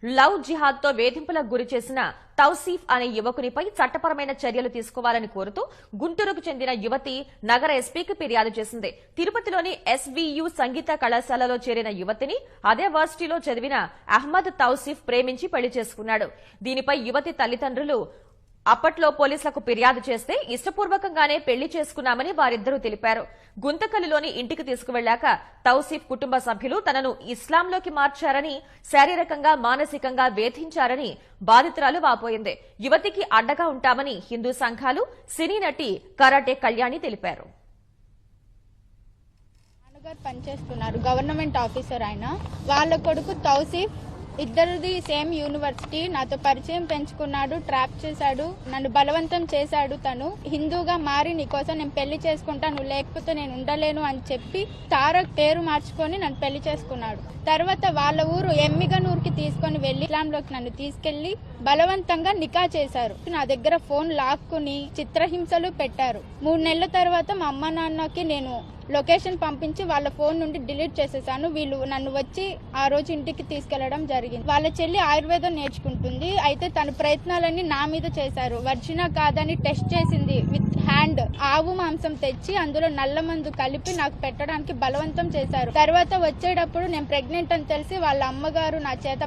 Love జిహాద్ తో వేధింపులకు గురి చేసిన తౌసీఫ్ అనే యువకునిపై చట్టపరమైన చర్యలు తీసుకోవాలని కోరుతూ గుంటూరుకు చెందిన యువతి నగర ఎస్పీకి ఫిర్యాదు చేసింది. తిరుపతిలోని ఎస్వీయు సంగీత కళాశాలలో చేరిన యువతిని అదే వర్సిటీలో చదివిన అహ్మద్ తౌసీఫ్ ప్రేమించి పెళ్లి చేసుకున్నాడు. దీనిపై యువతి తల్లిదండ్రులు అప్పట్లో పోలీసులకు ఫిర్యాదు చేస్తే ఇష్టపూర్వకంగానే పెళ్లి చేసుకున్నామని వారిద్దరూ తెలిపారు. గుంతకల్లులోని ఇంటికి తీసుకువెళ్లాక తౌసీఫ్ కుటుంబ సభ్యులు తనను ఇస్లాంలోకి మార్చారని, శారీరకంగా మానసికంగా వేధించారని బాధితురాలు వాపోయింది. యువతికి అడ్డగా ఉంటామని హిందూ సంఘాలు, సినీ నటి కరాటే కళ్యాణి తెలిపారు. పనిచేస్తున్నారు గవర్నమెంట్ ఆఫీసర్ ఆయన, వాళ్ళ కొడుకు తౌసీఫ్, ఇద్దరిది సేమ్ యూనివర్సిటీ. నాతో పరిచయం పెంచుకున్నాడు, ట్రాప్ చేశాడు, నన్ను బలవంతం చేశాడు. తను హిందూగా మారి నీకోసం నేను పెళ్లి చేసుకుంటాను, లేకపోతే నేను ఉండలేను అని చెప్పి తారక్ పేరు మార్చుకొని నన్ను పెళ్లి చేసుకున్నాడు. తర్వాత వాళ్ళ ఊరు ఎమ్మిగనూరుకి తీసుకొని వెళ్లి ఇస్లాంలోకి నన్ను తీసుకెళ్లి బలవంతంగా నికా చేశారు. నా దగ్గర ఫోన్ లాక్కుని చిత్రహింసలు పెట్టారు. 3 నెలల తర్వాత మా అమ్మ నాన్నకి నేను లొకేషన్ పంపించి వాళ్ళ ఫోన్ నుండి డిలీట్ చేసేసాను. వీళ్ళు నన్ను వచ్చి ఆ రోజు ఇంటికి తీసుకెళ్లడం జరిగింది. వాళ్ళ చెల్లి ఆయుర్వేదం నేర్చుకుంటుంది, అయితే తన ప్రయత్నాలన్నీ నా మీద చేశారు. వర్జినా కాదని టెస్ట్ చేసింది విత్ హ్యాండ్. ఆవు మాంసం తెచ్చి అందులో నల్ల మందు కలిపి నాకు పెట్టడానికి బలవంతం చేశారు. తర్వాత వచ్చేటప్పుడు నేను ప్రెగ్నెంట్ అని తెలిసి వాళ్ళ అమ్మగారు నా చేత